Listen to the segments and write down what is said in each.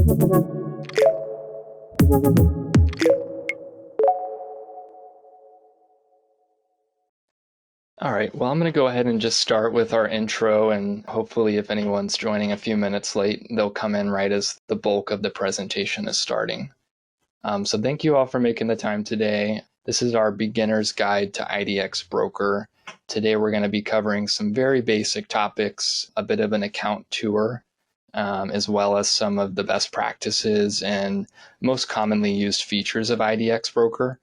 All right, well, I'm going to go ahead and just start with our intro, and hopefully if anyone's joining a few minutes late, they'll come in right as the bulk of the presentation is starting. So thank you all for making the time today. This is our beginner's guide to IDX Broker. Today we're going to be covering some very basic topics, a bit of an account tour, as well as some of the best practices and most commonly used features of IDX Broker.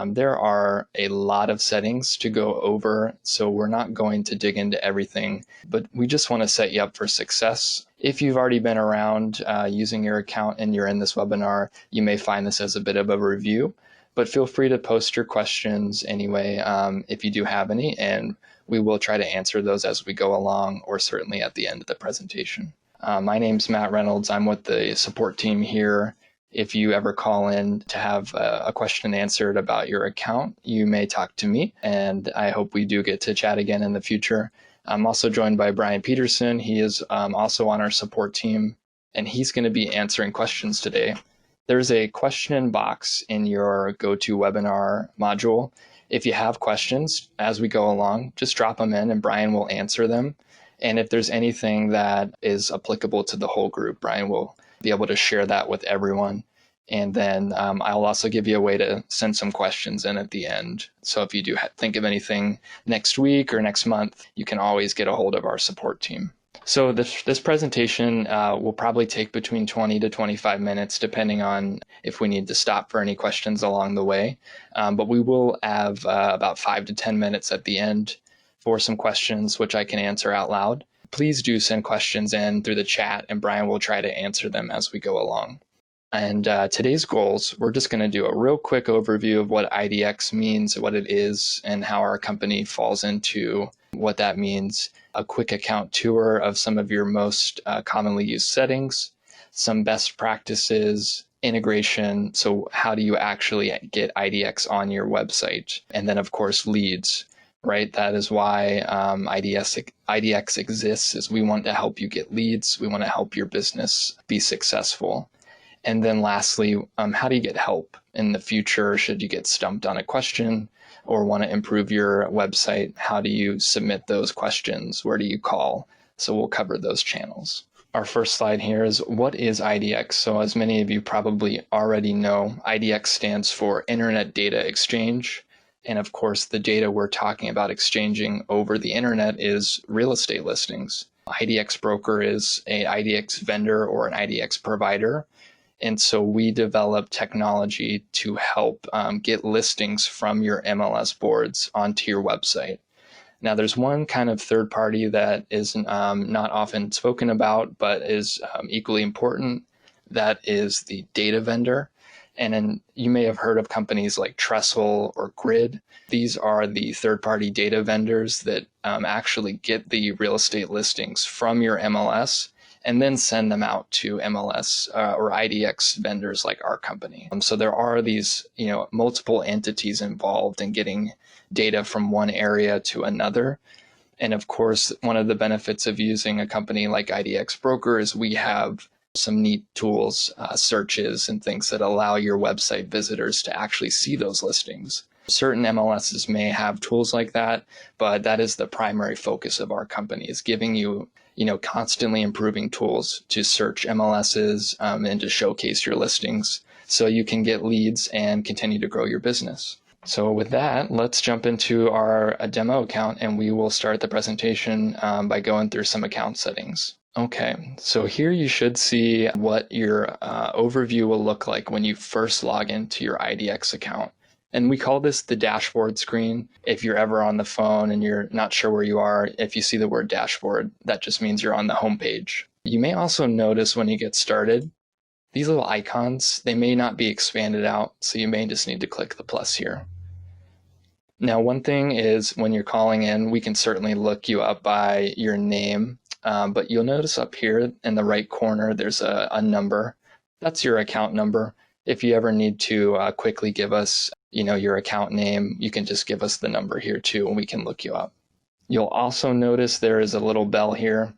There are a lot of settings to go over, so we're not going to dig into everything, but we just want to set you up for success. If you've already been around using your account and you're in this webinar, you may find this as a bit of a review, but feel free to post your questions anyway if you do have any, and we will try to answer those as we go along or certainly at the end of the presentation. My name's Matt Reynolds. I'm with the support team here. If you ever call in to have a question answered about your account, you may talk to me, and I hope we do get to chat again in the future. I'm also joined by Brian Peterson. He is also on our support team, and he's going to be answering questions today. There's a question box in your GoToWebinar module. If you have questions as we go along, just drop them in and Brian will answer them. And if there's anything that is applicable to the whole group, Brian will be able to share that with everyone. And then I'll also give you a way to send some questions in at the end. So if you do think of anything next week or next month, you can always get a hold of our support team. So this presentation will probably take between 20 to 25 minutes, depending on if we need to stop for any questions along the way. But we will have about 5 to 10 minutes at the end for some questions, which I can answer out loud. Please do send questions in through the chat, and Brian will try to answer them as we go along. And today's goals, we're just going to do a real quick overview of what IDX means, what it is, and how our company falls into what that means. A quick account tour of some of your most commonly used settings, some best practices, integration. So how do you actually get IDX on your website? And then, of course, leads. Right, that is why IDX exists, is we want to help you get leads. We want to help your business be successful. And then lastly, how do you get help in the future? Should you get stumped on a question or want to improve your website? How do you submit those questions? Where do you call? So we'll cover those channels. Our first slide here is, what is IDX? So as many of you probably already know, IDX stands for Internet Data Exchange. And of course, the data we're talking about exchanging over the internet is real estate listings. IDX Broker is an IDX vendor or an IDX provider. And so we develop technology to help get listings from your MLS boards onto your website. Now, there's one kind of third party that is not often spoken about, but is equally important. That is the data vendor. And then you may have heard of companies like Trestle or Grid. These are the third-party data vendors that actually get the real estate listings from your MLS and then send them out to MLS or IDX vendors like our company. So there are these, multiple entities involved in getting data from one area to another. And of course, one of the benefits of using a company like IDX Broker is we have some neat tools, searches and things that allow your website visitors to actually see those listings. Certain MLSs may have tools like that, but that is the primary focus of our company, is giving you, constantly improving tools to search MLSs and to showcase your listings so you can get leads and continue to grow your business. So with that, let's jump into our demo account, and we will start the presentation by going through some account settings. Okay, so here you should see what your overview will look like when you first log into your IDX account. And we call this the dashboard screen. If you're ever on the phone and you're not sure where you are, if you see the word dashboard, that just means you're on the home page. You may also notice when you get started, these little icons, they may not be expanded out, so you may just need to click the plus here. Now, one thing is when you're calling in, we can certainly look you up by your name. But you'll notice up here in the right corner, there's a number. That's your account number. If you ever need to quickly give us, your account name, you can just give us the number here too, and we can look you up. You'll also notice there is a little bell here.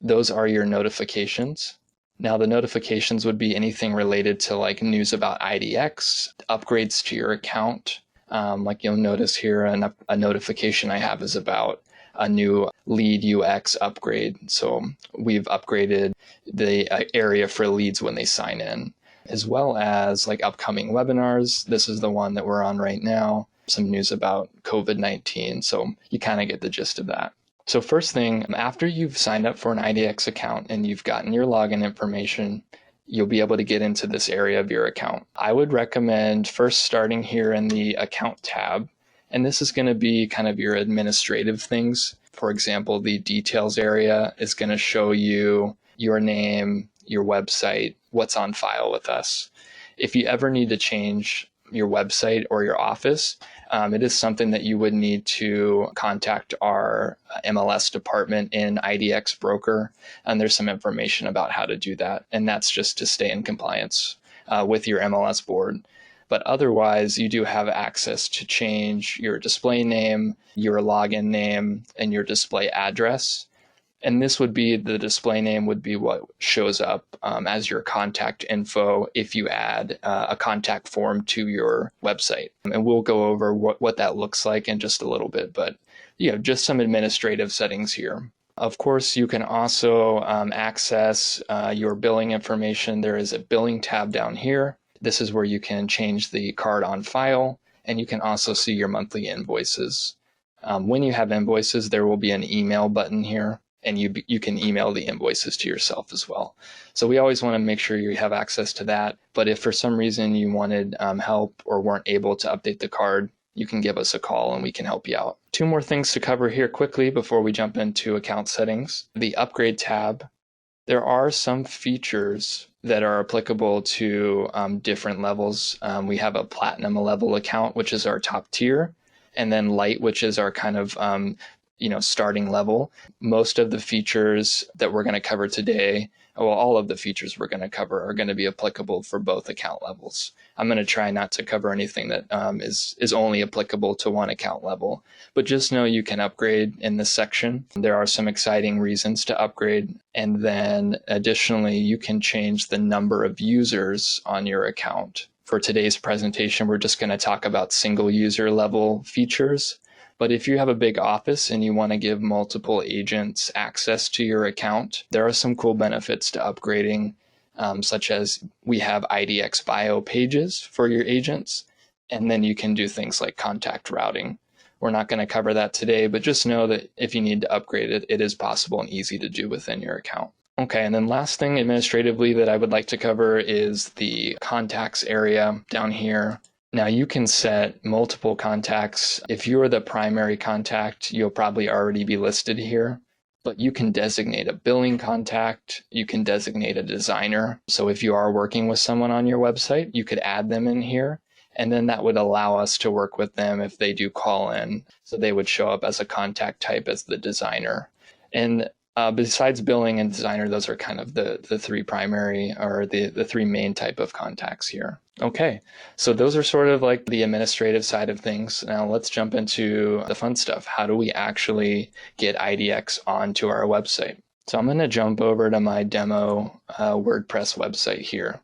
Those are your notifications. Now, the notifications would be anything related to like news about IDX, upgrades to your account. Like you'll notice here, a notification I have is about a new lead UX upgrade. So we've upgraded the area for leads when they sign in, as well as like upcoming webinars. This is the one that we're on right now. Some news about COVID-19. So you kind of get the gist of that. So first thing, after you've signed up for an IDX account and you've gotten your login information, you'll be able to get into this area of your account. I would recommend first starting here in the account tab. And this is going to be kind of your administrative things. For example, the details area is going to show you your name, your website, what's on file with us. If you ever need to change your website or your office, it is something that you would need to contact our MLS department in IDX Broker. And there's some information about how to do that. And that's just to stay in compliance with your MLS board. But otherwise, you do have access to change your display name, your login name, and your display address. And this would be, the display name would be what shows up as your contact info if you add a contact form to your website. And we'll go over what that looks like in just a little bit, but just some administrative settings here. Of course, you can also access your billing information. There is a billing tab down here. This is where you can change the card on file, and you can also see your monthly invoices. When you have invoices, there will be an email button here, and you can email the invoices to yourself as well. So we always want to make sure you have access to that. But if for some reason you wanted help or weren't able to update the card, you can give us a call and we can help you out. Two more things to cover here quickly before we jump into account settings. The upgrade tab. There are some features that are applicable to different levels. We have a platinum level account, which is our top tier, and then Lite, which is our kind of starting level. Most of the features that we're going to cover today, all of the features we're going to cover are going to be applicable for both account levels. I'm going to try not to cover anything that is only applicable to one account level, but just know you can upgrade in this section. There are some exciting reasons to upgrade. And then additionally, you can change the number of users on your account. For today's presentation, we're just going to talk about single user level features. But if you have a big office and you want to give multiple agents access to your account, there are some cool benefits to upgrading, such as we have IDX bio pages for your agents, and then you can do things like contact routing. We're not going to cover that today, but just know that if you need to upgrade it, it is possible and easy to do within your account. Okay, and then last thing administratively that I would like to cover is the contacts area down here. Now you can set multiple contacts. If you're the primary contact, you'll probably already be listed here, but you can designate a billing contact. You can designate a designer. So if you are working with someone on your website, you could add them in here, and then that would allow us to work with them if they do call in. So they would show up as a contact type as the designer. And besides billing and designer, those are kind of the three primary, or the three main type of contacts here. Okay, so those are sort of like the administrative side of things. Now let's jump into the fun stuff. How do we actually get IDX onto our website? So I'm going to jump over to my demo WordPress website here.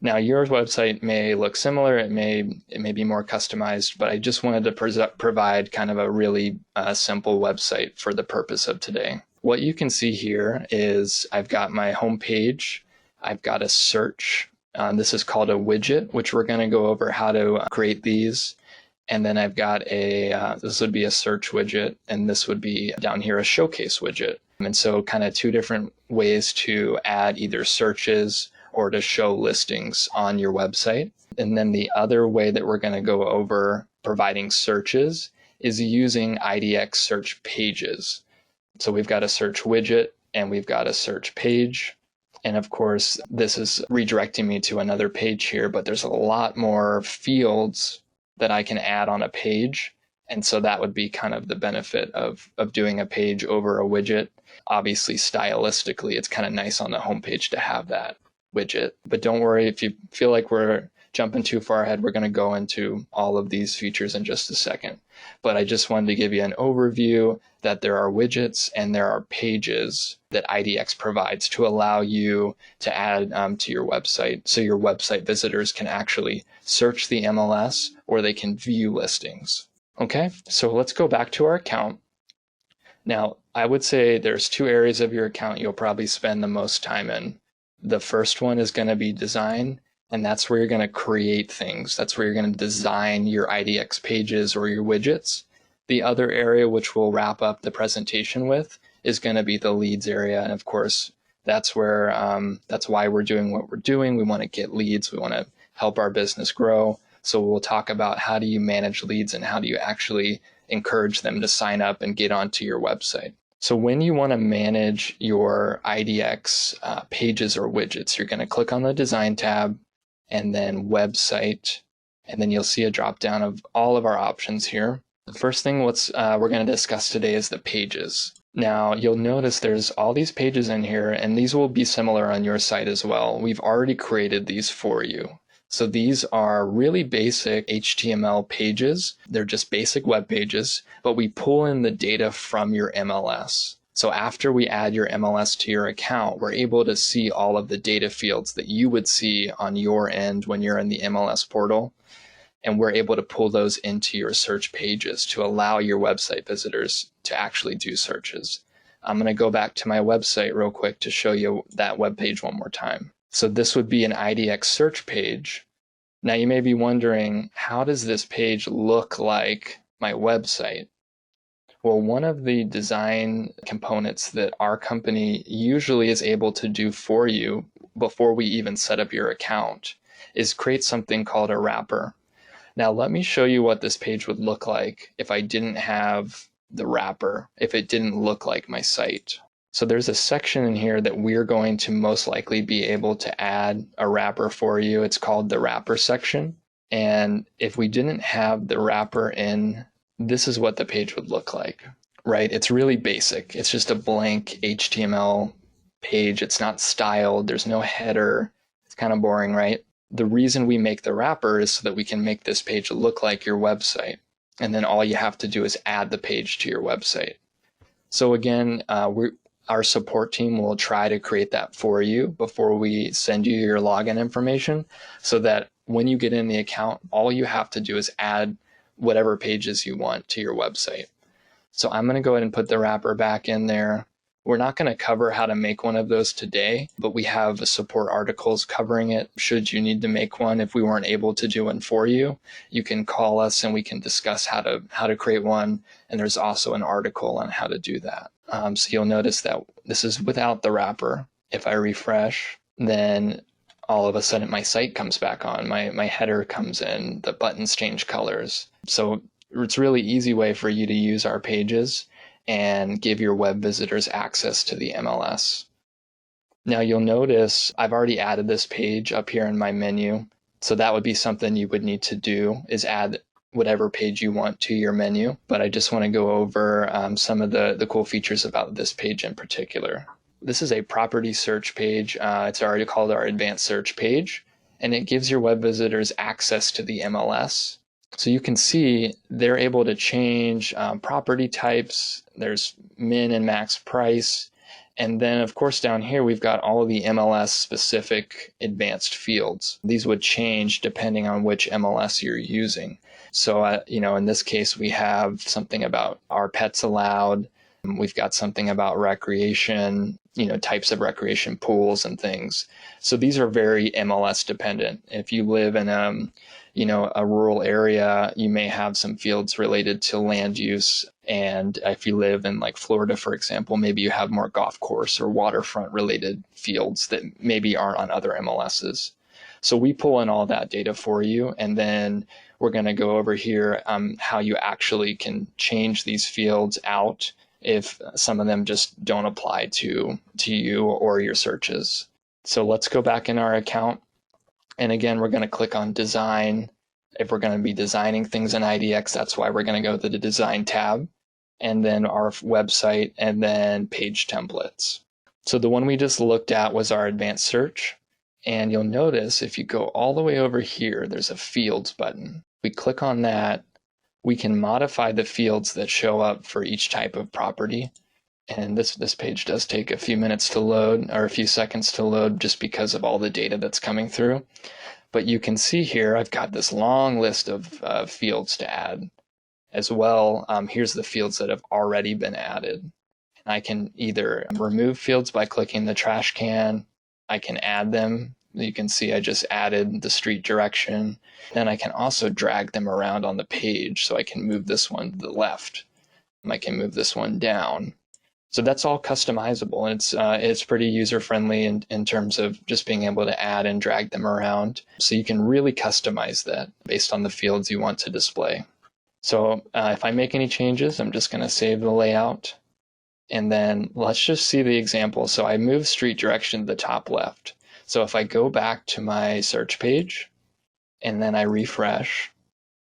Now your website may look similar, it may be more customized, but I just wanted to provide kind of a really simple website for the purpose of today. What you can see here is I've got my home page, I've got a search. This is called a widget, which we're going to go over how to create these. And then I've got this would be a search widget, and this would be down here a showcase widget. And so kind of two different ways to add either searches or to show listings on your website. And then the other way that we're going to go over providing searches is using IDX search pages. So we've got a search widget and we've got a search page. And of course, this is redirecting me to another page here, but there's a lot more fields that I can add on a page. And so that would be kind of the benefit of doing a page over a widget. Obviously, stylistically, it's kind of nice on the homepage to have that widget. But don't worry, if you feel like we're jumping too far ahead, we're going to go into all of these features in just a second. But I just wanted to give you an overview that there are widgets and there are pages that IDX provides to allow you to add to your website, so your website visitors can actually search the MLS or they can view listings. Okay, so let's go back to our account. Now, I would say there's two areas of your account you'll probably spend the most time in. The first one is going to be design, and that's where you're going to create things. That's where you're going to design your IDX pages or your widgets. The other area, which we'll wrap up the presentation with, is going to be the leads area. And of course, that's where that's why we're doing what we're doing. We want to get leads. We want to help our business grow. So we'll talk about how do you manage leads and how do you actually encourage them to sign up and get onto your website. So when you want to manage your IDX pages or widgets, you're going to click on the Design tab and then Website, and then you'll see a drop down of all of our options here. The first thing we're going to discuss today is the pages. Now, you'll notice there's all these pages in here, and these will be similar on your site as well. We've already created these for you. So these are really basic HTML pages. They're just basic web pages, but we pull in the data from your MLS. So after we add your MLS to your account, we're able to see all of the data fields that you would see on your end when you're in the MLS portal. And we're able to pull those into your search pages to allow your website visitors to actually do searches. I'm going to go back to my website real quick to show you that web page one more time. So this would be an IDX search page. Now you may be wondering, how does this page look like my website? Well, one of the design components that our company usually is able to do for you before we even set up your account is create something called a wrapper. Now let me show you what this page would look like if I didn't have the wrapper, if it didn't look like my site. So there's a section in here that we're going to most likely be able to add a wrapper for you. It's called the wrapper section. And if we didn't have the wrapper in, this is what the page would look like, right? It's really basic. It's just a blank HTML page. It's not styled. There's no header. It's kind of boring, right? The reason we make the wrapper is so that we can make this page look like your website. And then all you have to do is add the page to your website. So again, our support team will try to create that for you before we send you your login information, so that when you get in the account, all you have to do is add whatever pages you want to your website. So I'm going to go ahead and put the wrapper back in there. We're not going to cover how to make one of those today, but we have support articles covering it. Should you need to make one, if we weren't able to do one for you, you can call us and we can discuss how to create one. And there's also an article on how to do that. So you'll notice that this is without the wrapper. If I refresh, then all of a sudden my site comes back on, my header comes in, the buttons change colors. So it's a really easy way for you to use our pages and give your web visitors access to the MLS. Now you'll notice I've already added this page up here in my menu. So that would be something you would need to do, is add whatever page you want to your menu. But I just want to go over some of the cool features about this page in particular. This is a property search page. It's already called our advanced search page, and it gives your web visitors access to the MLS. So you can see they're able to change property types. There's min and max price. And then, of course, down here, we've got all of the MLS specific advanced fields. These would change depending on which MLS you're using. So, in this case, we have something about are pets allowed. We've got something about recreation, types of recreation pools and things. So these are very MLS dependent. If you live in a rural area, you may have some fields related to land use. And if you live in like Florida, for example, maybe you have more golf course or waterfront related fields that maybe aren't on other MLSs. So we pull in all that data for you, and then we're going to go over here how you actually can change these fields out if some of them just don't apply to you or your searches. So let's go back in our account. And again, we're going to click on design. If we're going to be designing things in IDX, that's why we're going to go to the design tab, and then our website, and then page templates. So the one we just looked at was our advanced search. And you'll notice if you go all the way over here, there's a fields button. We click on that, we can modify the fields that show up for each type of property. And this page does take a few minutes to load, or a few seconds to load, just because of all the data that's coming through. But you can see here, I've got this long list of fields to add as well. Here's the fields that have already been added. I can either remove fields by clicking the trash can. I can add them. You can see I just added the street direction. Then I can also drag them around on the page. So I can move this one to the left. I can move this one down. So that's all customizable, and it's pretty user-friendly in terms of just being able to add and drag them around. So you can really customize that based on the fields you want to display. So if I make any changes, I'm just going to save the layout. And then let's just see the example. So I moved street direction to the top left. So if I go back to my search page and then I refresh,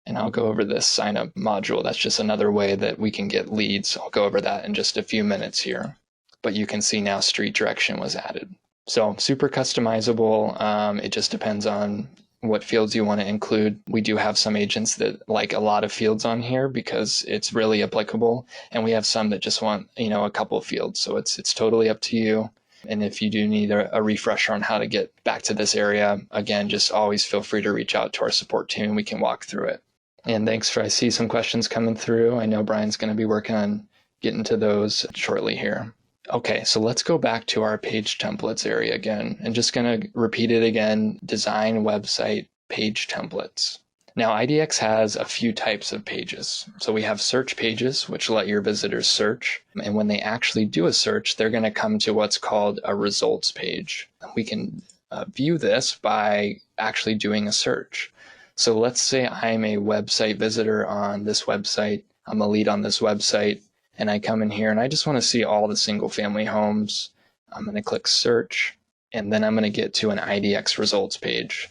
and I'll go over this sign up module. That's just another way that we can get leads. I'll go over that in just a few minutes here. But you can see now street direction was added. So super customizable. It just depends on what fields you want to include. We do have some agents that like a lot of fields on here because it's really applicable. And we have some that just want, a couple of fields. So it's totally up to you. And if you do need a refresher on how to get back to this area, again, just always feel free to reach out to our support team and we can walk through it. And I see some questions coming through. I know Brian's going to be working on getting to those shortly here. Okay, so let's go back to our page templates area again, and just going to repeat it again, design website page templates. Now, IDX has a few types of pages. So we have search pages, which let your visitors search. And when they actually do a search, they're going to come to what's called a results page. We can view this by actually doing a search. So let's say I'm a website visitor on this website. I'm a lead on this website, and I come in here and I just want to see all the single family homes. I'm going to click search, and then I'm going to get to an IDX results page.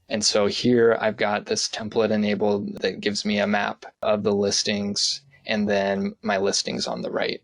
And so here I've got this template enabled that gives me a map of the listings and then my listings on the right.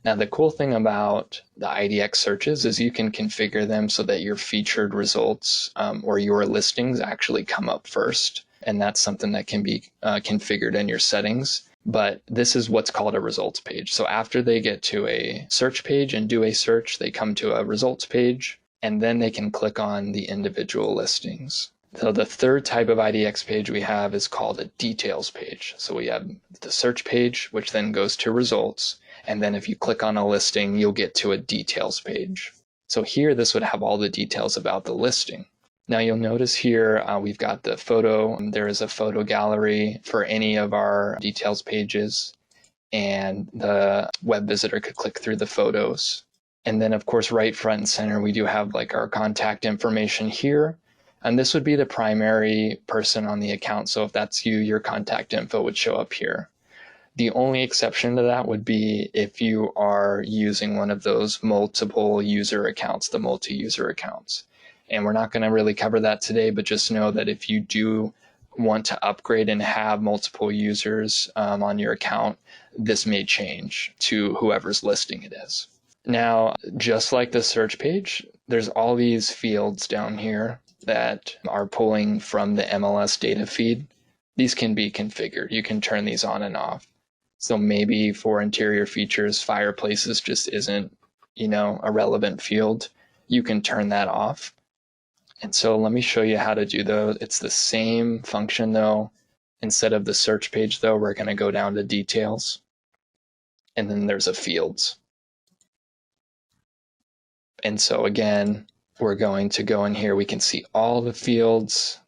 Now, the cool thing about the IDX searches is you can configure them so that your featured results or your listings actually come up first. And that's something that can be configured in your settings. But this is what's called a results page. So after they get to a search page and do a search, they come to a results page, and then they can click on the individual listings. So the third type of IDX page we have is called a details page. So we have the search page, which then goes to results. And then if you click on a listing, you'll get to a details page. So here, this would have all the details about the listing. Now you'll notice here, we've got the photo. There is a photo gallery for any of our details pages. And the web visitor could click through the photos. And then of course, right front and center, we do have like our contact information here. And this would be the primary person on the account. So if that's you, your contact info would show up here. The only exception to that would be if you are using one of those multiple user accounts, the multi-user accounts. And we're not going to really cover that today, but just know that if you do want to upgrade and have multiple users on your account, this may change to whoever's listing it is. Now, just like the search page, there's all these fields down here that are pulling from the MLS data feed. These can be configured. You can turn these on and off. So maybe for interior features, fireplaces just isn't, a relevant field. You can turn that off. And so let me show you how to do those. It's the same function though. Instead of the search page though, we're going to go down to details. And then there's a fields. And so again, we're going to go in here. We can see all the fields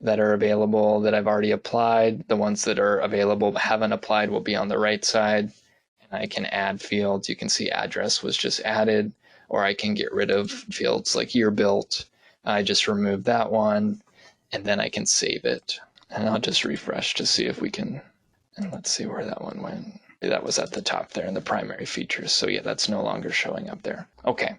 that are available that I've already applied. The ones that are available but haven't applied will be on the right side. And I can add fields. You can see address was just added, or I can get rid of fields like year built. I just remove that one, and then I can save it. And I'll just refresh to see if we can, and let's see where that one went. That was at the top there in the primary features. So yeah, that's no longer showing up there. Okay,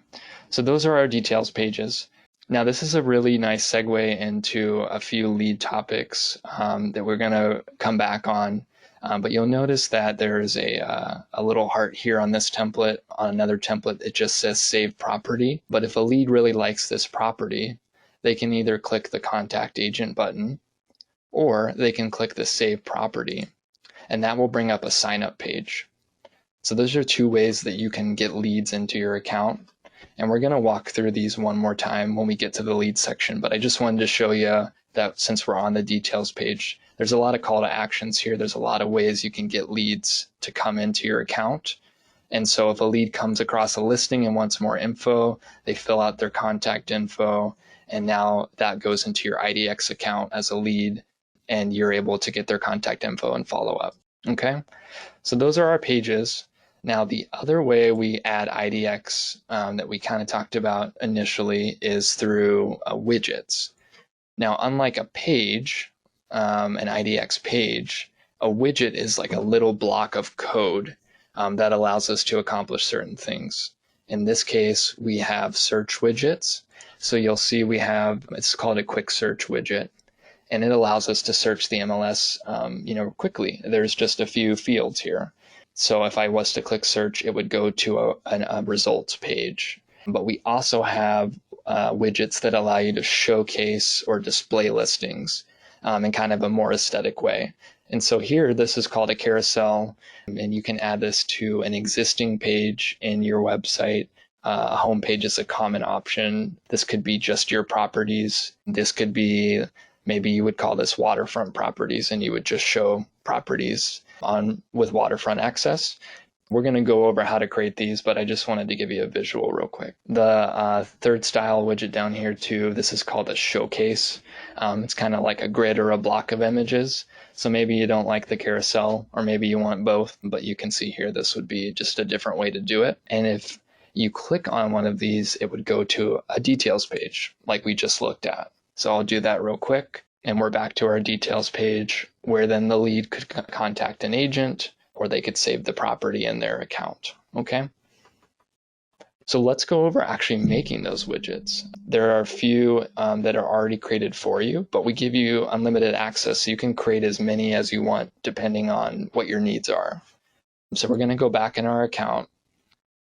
so those are our details pages. Now this is a really nice segue into a few lead topics that we're going to come back on. But you'll notice that there's a little heart here on this template. On another template, it just says save property. But if a lead really likes this property, they can either click the contact agent button or they can click the save property, and that will bring up a sign up page. So those are two ways that you can get leads into your account. And we're going to walk through these one more time when we get to the lead section. But I just wanted to show you that since we're on the details page, there's a lot of call to actions here. There's a lot of ways you can get leads to come into your account. And so if a lead comes across a listing and wants more info, they fill out their contact info, and now that goes into your IDX account as a lead, and you're able to get their contact info and follow up. Okay, so those are our pages. Now, the other way we add IDX that we kind of talked about initially is through widgets. Now, unlike a page, an IDX page, a widget is like a little block of code that allows us to accomplish certain things. In this case, we have search widgets. So you'll see we have, it's called a quick search widget, and it allows us to search the MLS quickly. There's just a few fields here. So if I was to click search, it would go to a results page. But we also have widgets that allow you to showcase or display listings in kind of a more aesthetic way. And so here, this is called a carousel, and you can add this to an existing page in your website. A home page is a common option. This could be just your properties. This could be, maybe you would call this waterfront properties, and you would just show properties with waterfront access. We're going to go over how to create these, but I just wanted to give you a visual real quick. The third style widget down here too, this is called a showcase. It's kind of like a grid or a block of images. So maybe you don't like the carousel, or maybe you want both, but you can see here this would be just a different way to do it. And if you click on one of these, it would go to a details page like we just looked at. So I'll do that real quick. And we're back to our details page, where then the lead could contact an agent, or they could save the property in their account. Okay. So let's go over actually making those widgets. There are a few that are already created for you, but we give you unlimited access, so you can create as many as you want depending on what your needs are. So we're going to go back in our account.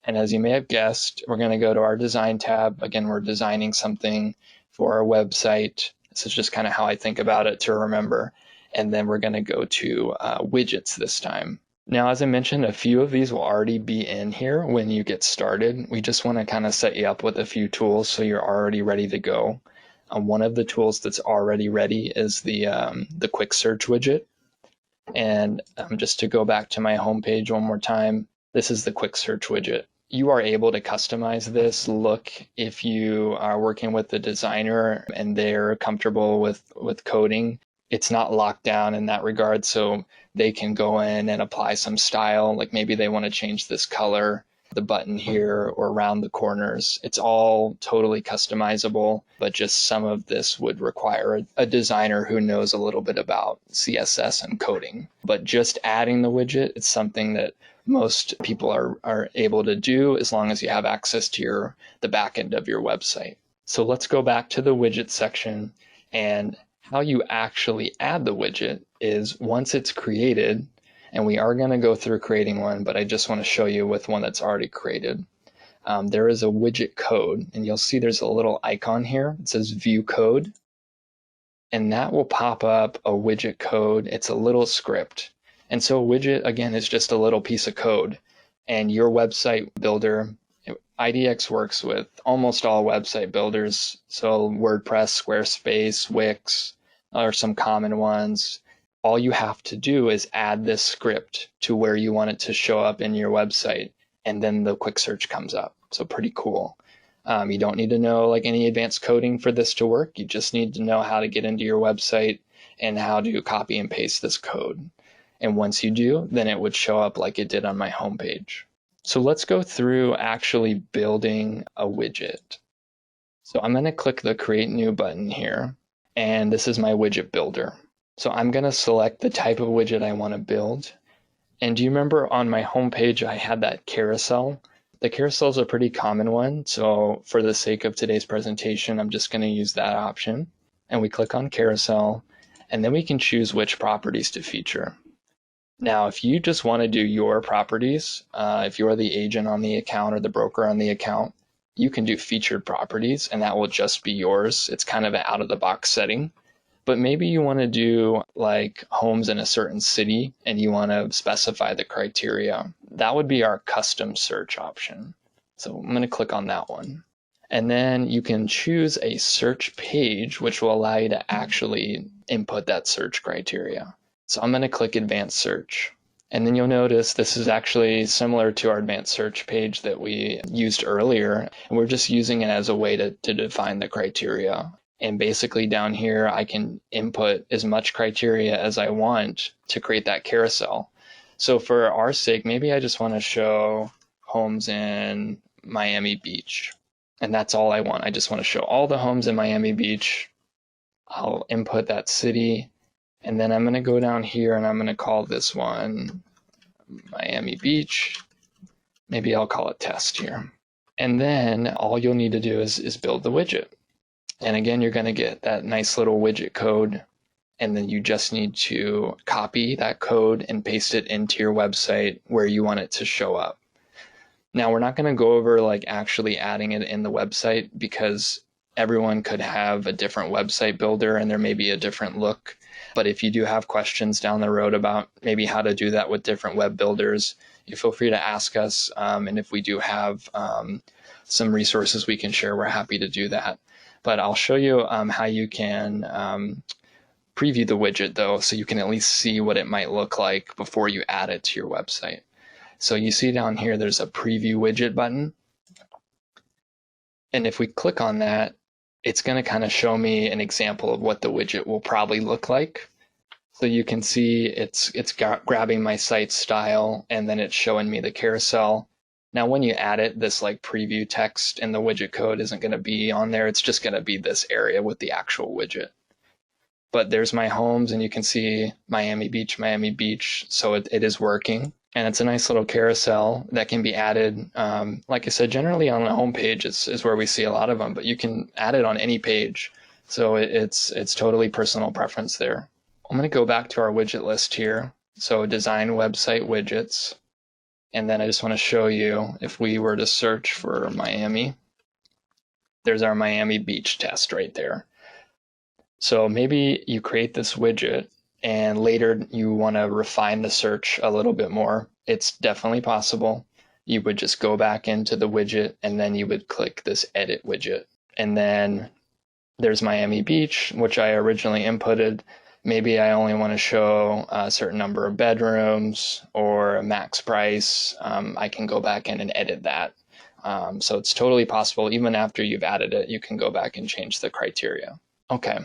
And as you may have guessed, we're going to go to our design tab. Again, we're designing something for our website. This is just kind of how I think about it to remember. And then we're going to go to widgets this time. Now, as I mentioned, a few of these will already be in here when you get started. We just want to kind of set you up with a few tools so you're already ready to go. One of the tools that's already ready is the quick search widget. And just to go back to my homepage one more time, this is the quick search widget. You are able to customize this look if you are working with the designer and they're comfortable with coding. It's not locked down in that regard, so they can go in and apply some style, like maybe they want to change this color, the button here, or around the corners. It's all totally customizable, but just some of this would require a designer who knows a little bit about CSS and coding. But just adding the widget, it's something that most people are able to do as long as you have access to the back end of your website. So let's go back to the widget section, and how you actually add the widget is once it's created, and we are going to go through creating one, but I just want to show you with one that's already created. There is a widget code, and you'll see there's a little icon here. It says view code, and that will pop up a widget code. It's a little script. And so a widget, again, is just a little piece of code. And your website builder, IDX works with almost all website builders. So WordPress, Squarespace, Wix are some common ones. All you have to do is add this script to where you want it to show up in your website, and then the quick search comes up. So pretty cool. You don't need to know like any advanced coding for this to work. You just need to know how to get into your website and how to copy and paste this code. And once you do, then it would show up like it did on my homepage. So let's go through actually building a widget. So I'm going to click the Create New button here, and this is my widget builder. So I'm going to select the type of widget I want to build. And do you remember on my homepage I had that carousel? The carousel is a pretty common one, so for the sake of today's presentation, I'm just going to use that option. And we click on carousel, and then we can choose which properties to feature. Now, if you just want to do your properties, if you're the agent on the account or the broker on the account, you can do featured properties and that will just be yours. It's kind of an out of the box setting. But maybe you want to do like homes in a certain city and you want to specify the criteria. That would be our custom search option. So I'm going to click on that one. And then you can choose a search page, which will allow you to actually input that search criteria. So I'm going to click advanced search. And then you'll notice this is actually similar to our advanced search page that we used earlier. And we're just using it as a way to define the criteria. And basically down here, I can input as much criteria as I want to create that carousel. So for our sake, maybe I just want to show homes in Miami Beach. And that's all I want. I just want to show all the homes in Miami Beach. I'll input that city. And then I'm going to go down here and I'm going to call this one Miami Beach. Maybe I'll call it test here. And then all you'll need to do is build the widget. And again, you're going to get that nice little widget code. And then you just need to copy that code and paste it into your website where you want it to show up. Now, we're not going to go over like actually adding it in the website because everyone could have a different website builder and there may be a different look. But if you do have questions down the road about maybe how to do that with different web builders, you feel free to ask us. And if we do have some resources we can share, we're happy to do that. But I'll show you how you can preview the widget though, so you can at least see what it might look like before you add it to your website. So you see down here, there's a preview widget button. And if we click on that, it's going to kind of show me an example of what the widget will probably look like. So you can see it's grabbing my site style and then it's showing me the carousel. Now, when you add it, this like preview text in the widget code isn't going to be on there. It's just going to be this area with the actual widget. But there's my homes and you can see Miami Beach, Miami Beach. So it is working. And it's a nice little carousel that can be added. Like I said, generally on the home page is where we see a lot of them, but you can add it on any page. So it's totally personal preference there. I'm going to go back to our widget list here. So design website widgets. And then I just want to show you if we were to search for Miami, there's our Miami Beach test right there. So maybe you create this widget and later you want to refine the search a little bit more. It's definitely possible. You would just go back into the widget and then you would click this edit widget. And then there's Miami Beach, which I originally inputted. Maybe I only want to show a certain number of bedrooms or a max price. I can go back in and edit that. So it's totally possible. Even after you've added it, you can go back and change the criteria. Okay,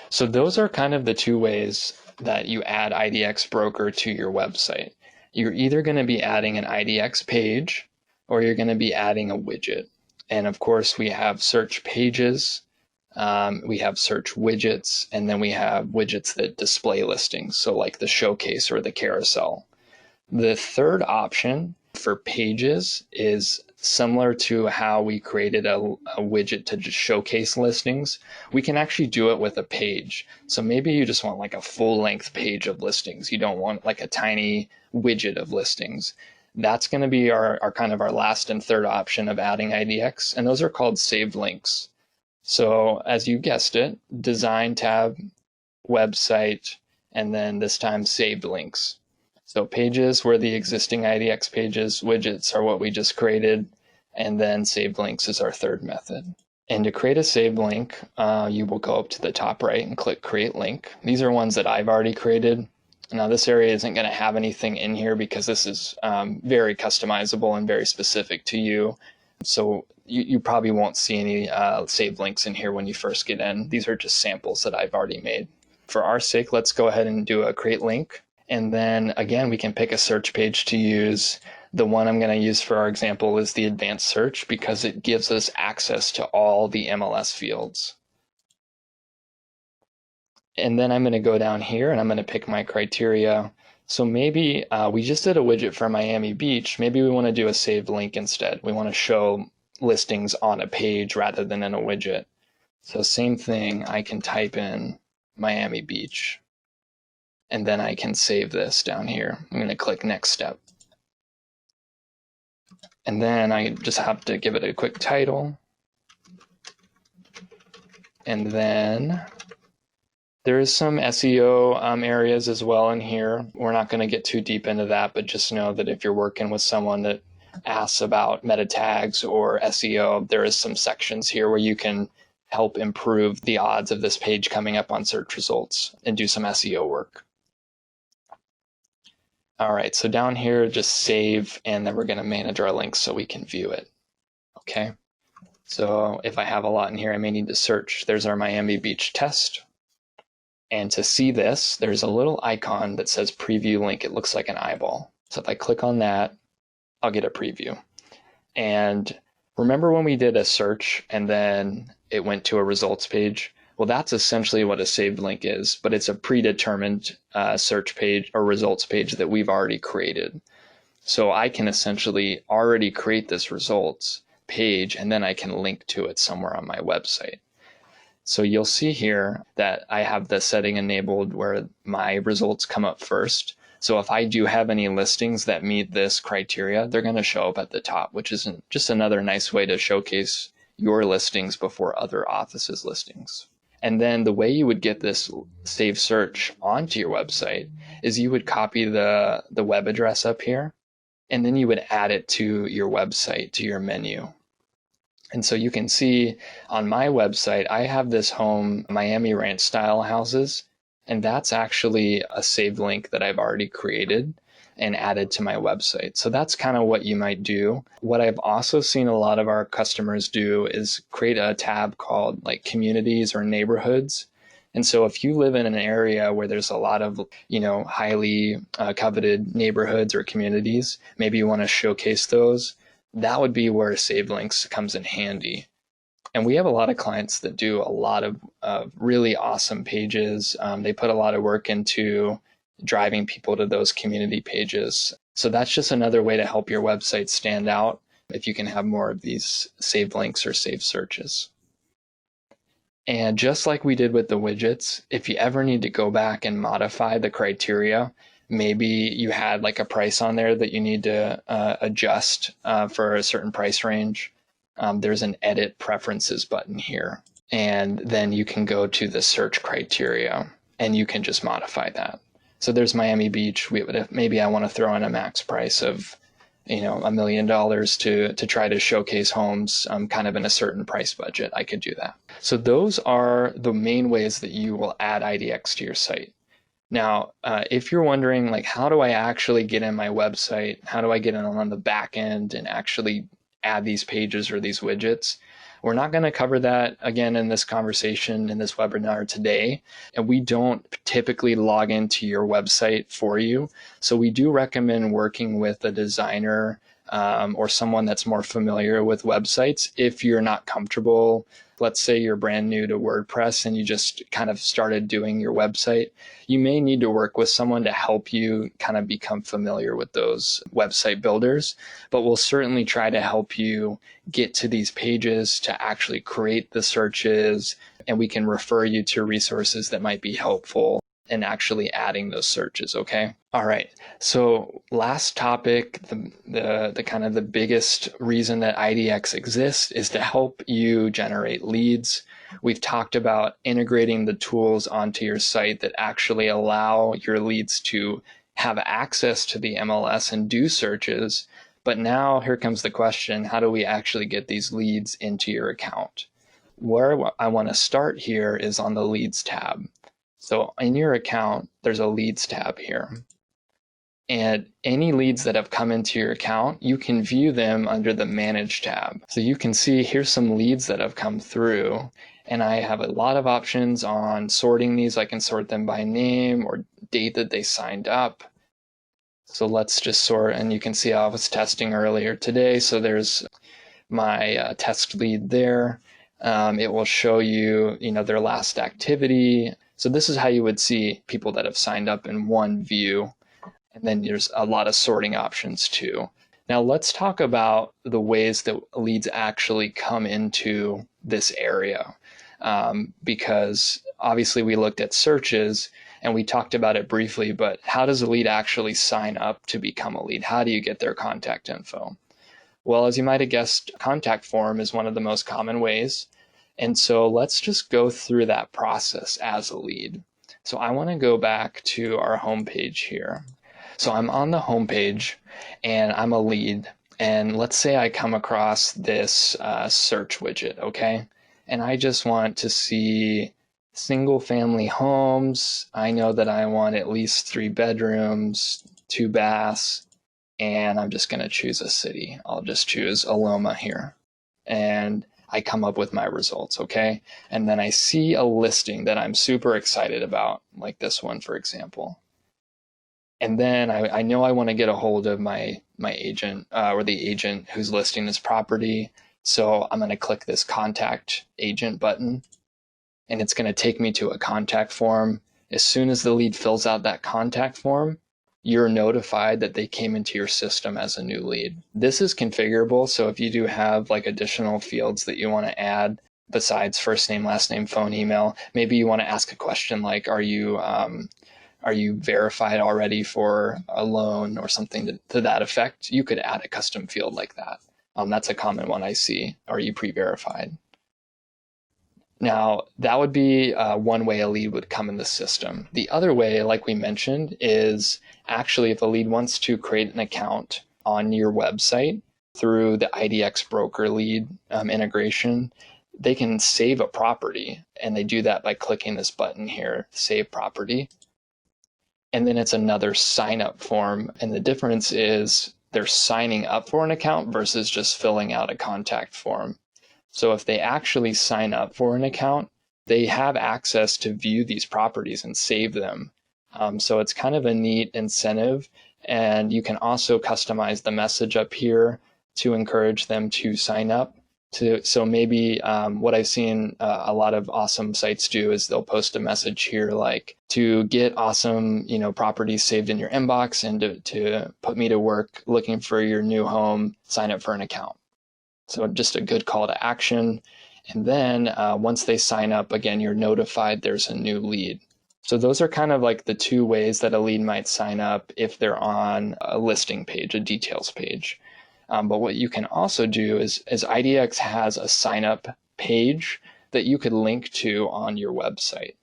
so those are kind of the two ways that you add IDX Broker to your website. You're either going to be adding an IDX page or you're going to be adding a widget. And of course, we have search pages, we have search widgets, and then we have widgets that display listings, so like the showcase or the carousel. The third option for pages is similar to how we created a widget to just showcase listings. We can actually do it with a page. So maybe you just want like a full-length page of listings. You don't want like a tiny widget of listings. That's going to be our kind of our last and third option of adding IDX, and those are called saved links. So as you guessed it, design tab, website, and then this time saved links. So pages were the existing IDX pages, widgets are what we just created, and then saved links is our third method. And to create a saved link, you will go up to the top right and click create link. These are ones that I've already created. Now this area isn't going to have anything in here because this is very customizable and very specific to you. So you probably won't see any saved links in here when you first get in. These are just samples that I've already made. For our sake, let's go ahead and do a create link. And then again, we can pick a search page to use. The one I'm going to use for our example is the advanced search because it gives us access to all the MLS fields. And then I'm going to go down here and I'm going to pick my criteria. So maybe we just did a widget for Miami Beach. Maybe we want to do a saved link instead. We want to show listings on a page rather than in a widget. So same thing, I can type in Miami Beach. and then I can save this down here. I'm going to click next step. And then I just have to give it a quick title. And then there is some SEO areas as well in here. We're not going to get too deep into that, but just know that if you're working with someone that asks about meta tags or SEO, there is some sections here where you can help improve the odds of this page coming up on search results and do some SEO work. All right, so down here, just save, and then we're going to manage our links so we can view it. Okay. So if I have a lot in here, I may need to search. There's our Miami Beach test. And to see this, there's a little icon that says preview link. It looks like an eyeball. So if I click on that, I'll get a preview. And remember when we did a search and then it went to a results page? Well, that's essentially what a saved link is, but it's a predetermined search page or results page that we've already created. So I can essentially already create this results page, and then I can link to it somewhere on my website. So you'll see here that I have the setting enabled where my results come up first. So if I do have any listings that meet this criteria, they're going to show up at the top, which is just another nice way to showcase your listings before other offices' listings. And then the way you would get this saved search onto your website is you would copy the web address up here, and then you would add it to your website, to your menu. And so you can see on my website, I have this home Miami Ranch style houses, and that's actually a saved link that I've already created and added to my website. So that's kind of what you might do. What I've also seen a lot of our customers do is create a tab called like communities or neighborhoods. And so if you live in an area where there's a lot of, highly coveted neighborhoods or communities, maybe you want to showcase those, that would be where saved links comes in handy. And we have a lot of clients that do a lot of really awesome pages. They put a lot of work into driving people to those community pages. So that's just another way to help your website stand out if you can have more of these saved links or saved searches. And just like we did with the widgets, if you ever need to go back and modify the criteria, maybe you had like a price on there that you need to adjust for a certain price range, there's an edit preferences button here. And then you can go to the search criteria and you can just modify that. So there's Miami Beach. Maybe I want to throw in a max price of $1 million to try to showcase homes kind of in a certain price budget. I could do that. So those are the main ways that you will add IDX to your site. Now, if you're wondering, like, how do I actually get in my website? How do I get in on the back end and actually add these pages or these widgets? We're not going to cover that again in this conversation, in this webinar today. And we don't typically log into your website for you. So we do recommend working with a designer or someone that's more familiar with websites if you're not comfortable. Let's say you're brand new to WordPress and you just kind of started doing your website. You may need to work with someone to help you kind of become familiar with those website builders, but we'll certainly try to help you get to these pages to actually create the searches, and we can refer you to resources that might be helpful in actually adding those searches, okay? All right, so last topic, the kind of the biggest reason that IDX exists is to help you generate leads. We've talked about integrating the tools onto your site that actually allow your leads to have access to the MLS and do searches. But now here comes the question, how do we actually get these leads into your account? Where I want to start here is on the leads tab. So in your account, there's a leads tab here. And any leads that have come into your account, you can view them under the Manage tab. So you can see here's some leads that have come through. And I have a lot of options on sorting these. I can sort them by name or date that they signed up. So let's just sort, and you can see I was testing earlier today. So there's my test lead there. It will show you, their last activity. So this is how you would see people that have signed up in one view. And then there's a lot of sorting options too. Now let's talk about the ways that leads actually come into this area. Because obviously we looked at searches. and we talked about it briefly, but how does a lead actually sign up to become a lead? How do you get their contact info? Well, as you might have guessed, contact form is one of the most common ways. And so let's just go through that process as a lead. So I want to go back to our homepage here. So I'm on the homepage and I'm a lead. And let's say I come across this search widget, okay? And I just want to see single family homes. I know that I want at least 3 bedrooms, 2 baths, and I'm just going to choose a city. I'll just choose Aloma here. And I come up with my results, okay? And then I see a listing that I'm super excited about, like this one, for example. And then I know I want to get a hold of my agent or the agent who's listing this property. So I'm going to click this contact agent button, and it's going to take me to a contact form. As soon as the lead fills out that contact form, you're notified that they came into your system as a new lead. This is configurable, so if you do have like additional fields that you want to add besides first name, last name, phone, email, maybe you want to ask a question like, are you verified already for a loan or something to that effect? You could add a custom field like that. That's a common one I see. Are you pre-verified? Now, that would be one way a lead would come in the system. The other way, like we mentioned, is actually if a lead wants to create an account on your website through the IDX Broker lead integration, they can save a property, and they do that by clicking this button here, Save Property. And then it's another sign-up form, and the difference is they're signing up for an account versus just filling out a contact form. So if they actually sign up for an account, they have access to view these properties and save them. So it's kind of a neat incentive. And you can also customize the message up here to encourage them to sign up. So maybe what I've seen a lot of awesome sites do is they'll post a message here like, to get awesome properties saved in your inbox and to put me to work looking for your new home, sign up for an account. So just a good call to action. And then once they sign up, again, you're notified there's a new lead. So those are kind of like the 2 ways that a lead might sign up if they're on a listing page, a details page. But what you can also do is IDX has a sign up page that you could link to on your website.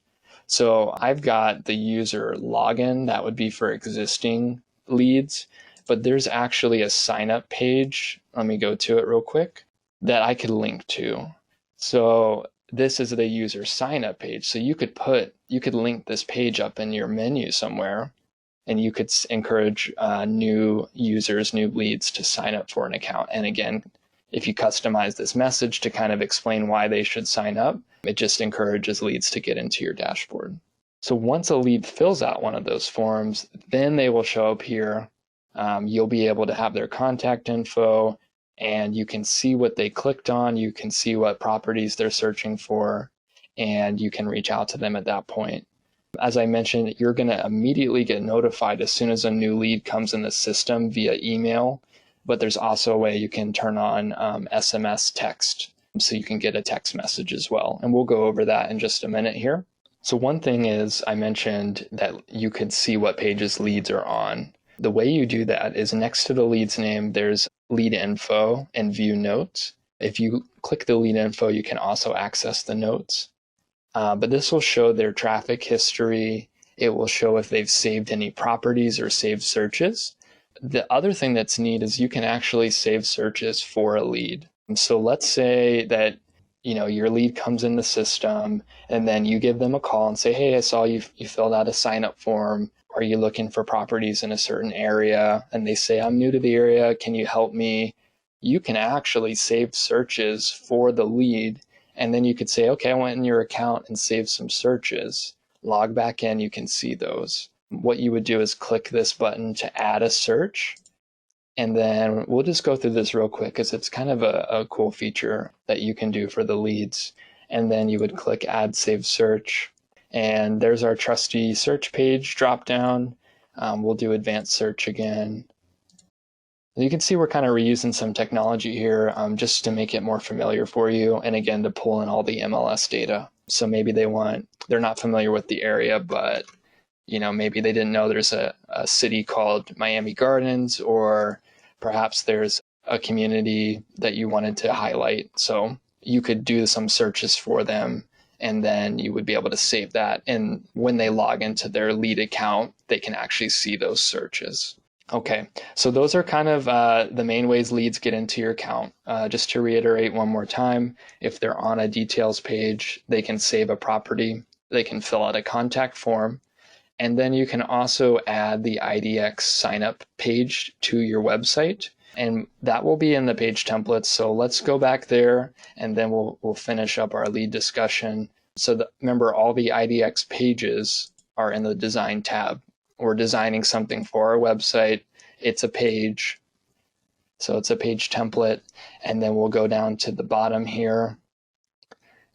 So I've got the user login, that would be for existing leads, but there's actually a sign up page. Let me go to it real quick that I could link to. So this is the user sign up page. So you could link this page up in your menu somewhere, and you could encourage new users, new leads to sign up for an account. And again, if you customize this message to kind of explain why they should sign up, it just encourages leads to get into your dashboard. So once a lead fills out one of those forms, then they will show up here. You'll be able to have their contact info, and you can see what they clicked on. You can see what properties they're searching for, and you can reach out to them at that point. As I mentioned, you're going to immediately get notified as soon as a new lead comes in the system via email, but there's also a way you can turn on SMS text, so you can get a text message as well. And we'll go over that in just a minute here. So one thing is, I mentioned that you could see what pages leads are on. The way you do that is next to the lead's name, there's lead info and view notes. If you click the lead info, you can also access the notes. But this will show their traffic history. It will show if they've saved any properties or saved searches. The other thing that's neat is you can actually save searches for a lead. So let's say that your lead comes in the system, and then you give them a call and say, hey, I saw you filled out a sign up form. Are you looking for properties in a certain area? And they say, I'm new to the area. Can you help me? You can actually save searches for the lead. And then you could say, okay, I went in your account and saved some searches. Log back in, you can see those. What you would do is click this button to add a search. And then we'll just go through this real quick because it's kind of a cool feature that you can do for the leads. And then you would click Add Save Search. And there's our trusty search page drop down. We'll do advanced search again. You can see we're kind of reusing some technology here just to make it more familiar for you. And again, to pull in all the MLS data. So maybe they're not familiar with the area, but maybe they didn't know there's a city called Miami Gardens, or perhaps there's a community that you wanted to highlight. So you could do some searches for them, and then you would be able to save that. And when they log into their lead account, they can actually see those searches. Okay, so those are kind of the main ways leads get into your account. Just to reiterate one more time, if they're on a details page, they can save a property, they can fill out a contact form, and then you can also add the IDX signup page to your website, and that will be in the page templates. So let's go back there, and then we'll finish up our lead discussion. So remember, all the IDX pages are in the design tab. We're designing something for our website. It's a page. So it's a page template. And then we'll go down to the bottom here.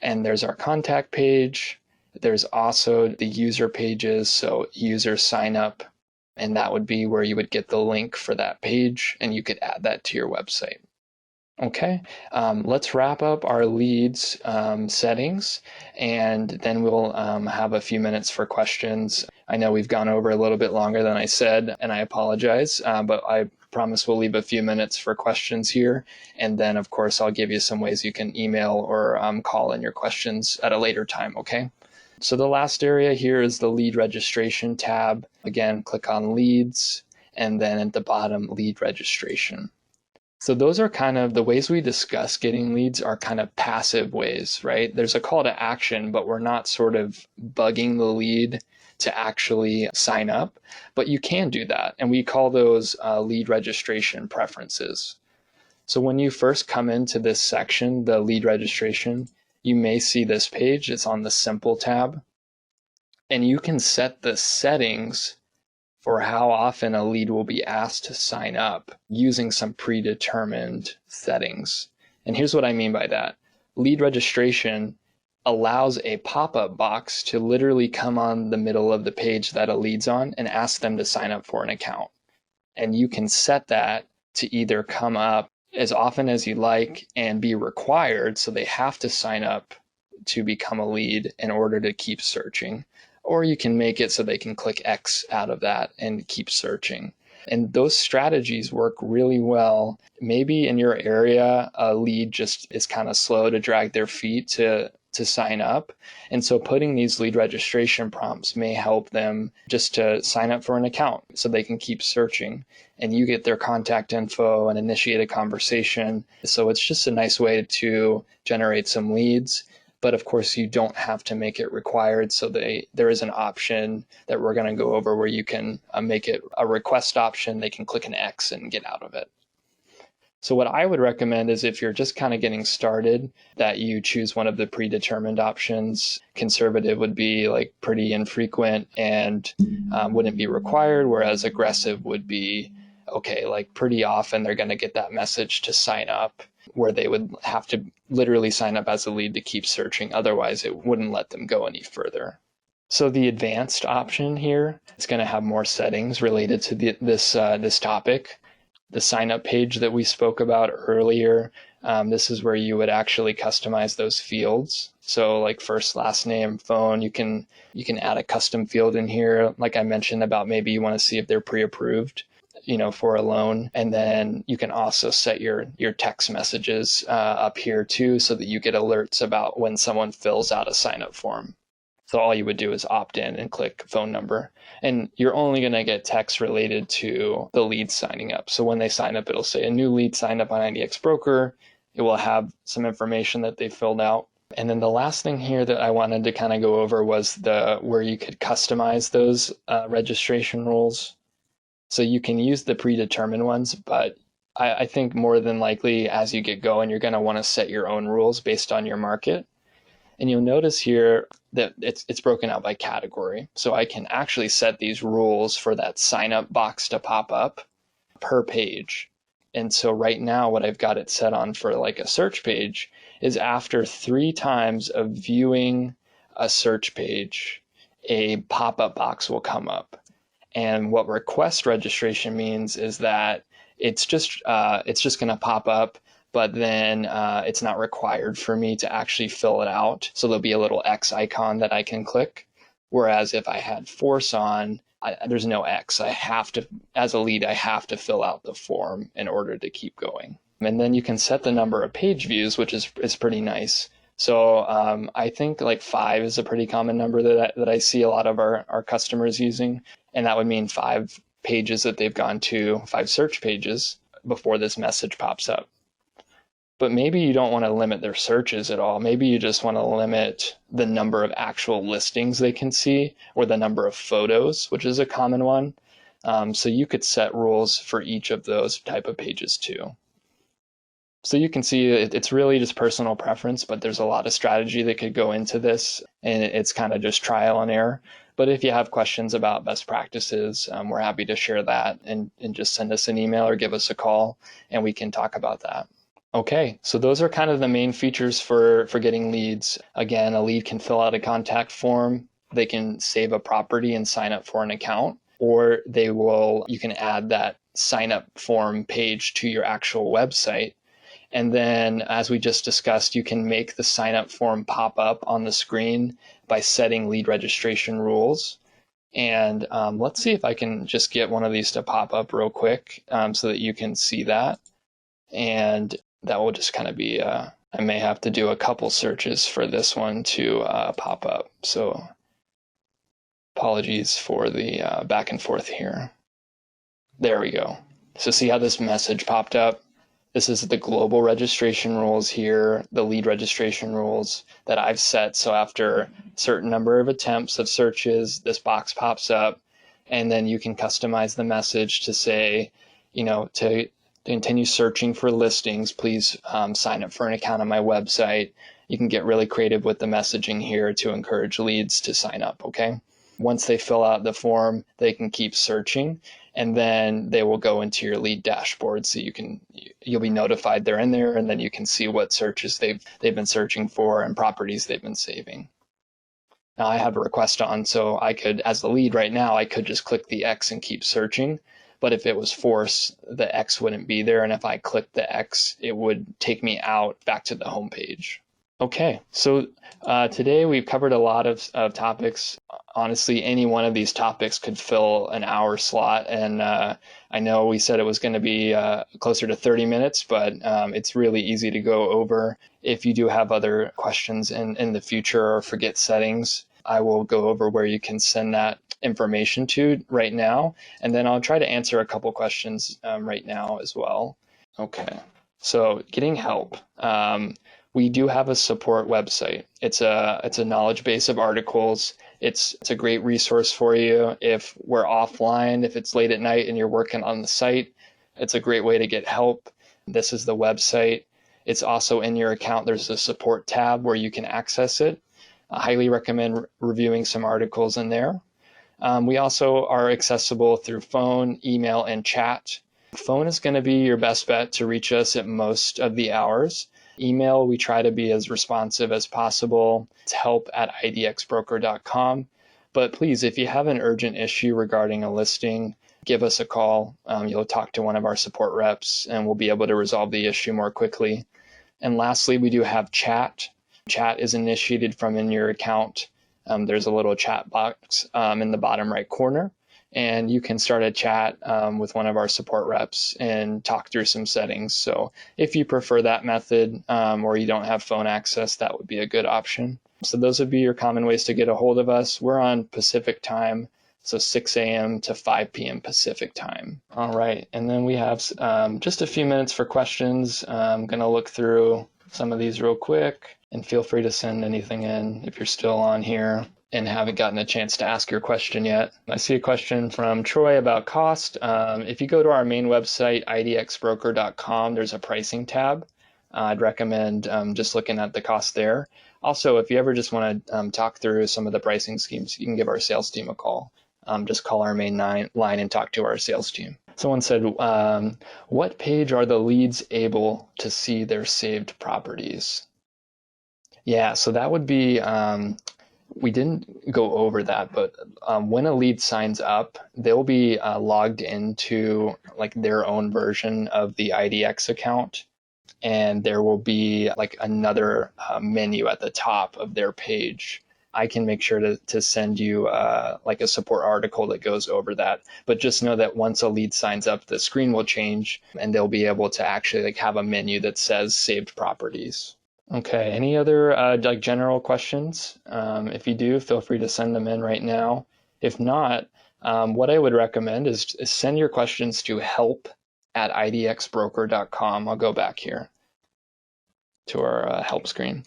And there's our contact page. There's also the user pages. So user sign up. And that would be where you would get the link for that page. And you could add that to your website. Okay, let's wrap up our leads settings, and then we'll have a few minutes for questions. I know we've gone over a little bit longer than I said, and I apologize, but I promise we'll leave a few minutes for questions here. And then, of course, I'll give you some ways you can email or call in your questions at a later time, okay? So the last area here is the lead registration tab. Again, click on leads, and then at the bottom, lead registration. So those are kind of the ways we discuss getting leads are kind of passive ways, right? There's a call to action, but we're not sort of bugging the lead to actually sign up, but you can do that. And we call those lead registration preferences. So when you first come into this section, the lead registration, you may see this page. It's on the Simple tab. And you can set the settings for how often a lead will be asked to sign up using some predetermined settings. And here's what I mean by that. Lead registration allows a pop-up box to literally come on the middle of the page that a lead's on and ask them to sign up for an account. And you can set that to either come up as often as you like and be required, so they have to sign up to become a lead in order to keep searching. Or you can make it so they can click X out of that and keep searching. And those strategies work really well. Maybe in your area, a lead just is kind of slow to drag their feet to sign up. And so putting these lead registration prompts may help them just to sign up for an account so they can keep searching. And you get their contact info and initiate a conversation. So it's just a nice way to generate some leads. But of course, you don't have to make it required. So there is an option that we're going to go over where you can make it a request option. They can click an X and get out of it. So what I would recommend is if you're just kind of getting started, that you choose one of the predetermined options. Conservative would be like pretty infrequent and wouldn't be required, whereas aggressive would be, okay, like pretty often they're going to get that message to sign up, where they would have to literally sign up as a lead to keep searching. Otherwise, it wouldn't let them go any further. So the advanced option here is going to have more settings related to this topic. The sign up page that we spoke about earlier, this is where you would actually customize those fields. So like first, last name, phone, you can add a custom field in here. Like I mentioned about maybe you want to see if they're pre-approved, for a loan. And then you can also set your text messages up here too, so that you get alerts about when someone fills out a sign up form. So all you would do is opt in and click phone number. And you're only going to get text related to the lead signing up. So when they sign up, it'll say a new lead signed up on IDX Broker. It will have some information that they filled out. And then the last thing here that I wanted to kind of go over was where you could customize those registration rules. So you can use the predetermined ones, but I think more than likely as you get going, you're going to want to set your own rules based on your market. And you'll notice here that it's broken out by category. So I can actually set these rules for that sign up box to pop up per page. And so right now what I've got it set on for like a search page is after 3 times of viewing a search page, a pop-up box will come up. And what request registration means is that it's just going to pop up, but then it's not required for me to actually fill it out. So there'll be a little X icon that I can click. Whereas if I had force on, there's no X. I have to, as a lead, I have to fill out the form in order to keep going. And then you can set the number of page views, which is pretty nice. So I think like 5 is a pretty common number that I see a lot of our customers using. And that would mean 5 pages that they've gone to, 5 search pages before this message pops up. But maybe you don't want to limit their searches at all. Maybe you just want to limit the number of actual listings they can see, or the number of photos, which is a common one. So you could set rules for each of those type of pages too. So you can see it's really just personal preference, but there's a lot of strategy that could go into this, and it's kind of just trial and error. But if you have questions about best practices, we're happy to share that, and just send us an email or give us a call, and we can talk about that. Okay, so those are kind of the main features for getting leads. Again, a lead can fill out a contact form, they can save a property and sign up for an account, or you can add that sign up form page to your actual website. And then, as we just discussed, you can make the sign up form pop up on the screen by setting lead registration rules. And let's see if I can just get one of these to pop up real quick so that you can see that. And that will just kind of be, I may have to do a couple searches for this one to pop up. So apologies for the back and forth here. There we go. So see how this message popped up? This is the global registration rules here, the lead registration rules that I've set. So after a certain number of attempts of searches, this box pops up, and then you can customize the message to say, to continue searching for listings, please sign up for an account on my website. You can get really creative with the messaging here to encourage leads to sign up, okay? Once they fill out the form, they can keep searching, and then they will go into your lead dashboard, so you'll be notified they're in there, and then you can see what searches they've been searching for and properties they've been saving. Now I have a request on, so I could, as the lead right now, I could just click the X and keep searching. But if it was force, the X wouldn't be there, and if I clicked the X, it would take me out back to the home page. Okay, so today we've covered a lot of topics. Honestly, any one of these topics could fill an hour slot, and I know we said it was going to be closer to 30 minutes, but it's really easy to go over. If you do have other questions in the future or forget settings, I will go over where you can send that information to right now, and then I'll try to answer a couple questions right now as well. Okay, so getting help. We do have a support website. It's a knowledge base of articles. It's a great resource for you if we're offline, if it's late at night and you're working on the site. It's a great way to get help. This is the website. It's also in your account. There's a support tab where you can access it. I highly recommend reviewing some articles in there. We also are accessible through phone, email, and chat. Phone is going to be your best bet to reach us at most of the hours. Email, we try to be as responsive as possible. It's help@idxbroker.com. But please, if you have an urgent issue regarding a listing, give us a call. You'll talk to one of our support reps, and we'll be able to resolve the issue more quickly. And lastly, we do have chat. Chat is initiated from in your account. There's a little chat box in the bottom right corner, and you can start a chat with one of our support reps and talk through some settings. So if you prefer that method or you don't have phone access, that would be a good option. So those would be your common ways to get a hold of us. We're on Pacific time, so 6 a.m. to 5 p.m. Pacific time. All right, and then we have just a few minutes for questions. I'm going to look through some of these real quick, and feel free to send anything in if you're still on here and haven't gotten a chance to ask your question yet. I see a question from Troy about cost. If you go to our main website, idxbroker.com, there's a pricing tab. I'd recommend just looking at the cost there. Also, if you ever just want to talk through some of the pricing schemes, you can give our sales team a call. Just call our main line and talk to our sales team. Someone said, what page are the leads able to see their saved properties? Yeah, so that would be, we didn't go over that, but when a lead signs up, they'll be logged into like their own version of the IDX account, and there will be like another menu at the top of their page I can make sure to send you like a support article that goes over that. But just know that once a lead signs up, the screen will change and they'll be able to actually like have a menu that says saved properties. Okay, any other like general questions? If you do, feel free to send them in right now. If not, what I would recommend is send your questions to help@idxbroker.com. I'll go back here to our help screen.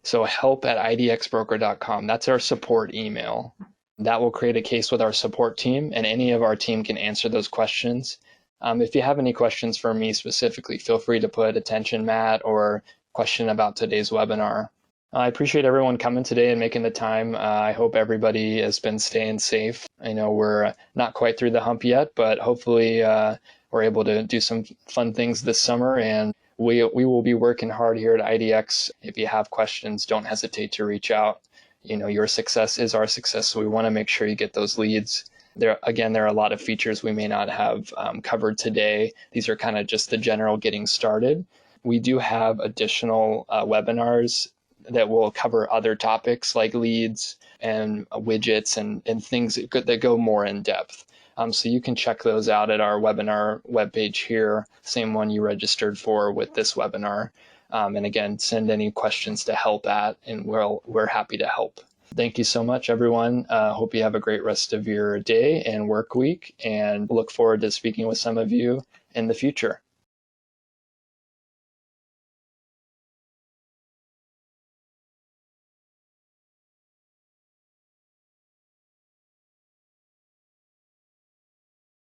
So help@idxbroker.com, that's our support email. That will create a case with our support team, and any of our team can answer those questions. If you have any questions for me specifically, feel free to put attention Matt or question about today's webinar. I appreciate everyone coming today and making the time. I hope everybody has been staying safe. I know we're not quite through the hump yet, but hopefully we're able to do some fun things this summer, and we will be working hard here at IDX. If you have questions, don't hesitate to reach out. You know, your success is our success, so we want to make sure you get those leads. There are a lot of features we may not have covered today. These are kind of just the general getting started. We do have additional webinars that will cover other topics like leads and widgets and things that go more in depth. So you can check those out at our webinar webpage here, same one you registered for with this webinar. And again, send any questions to help and we're happy to help. Thank you so much, everyone. Hope you have a great rest of your day and work week, and look forward to speaking with some of you in the future.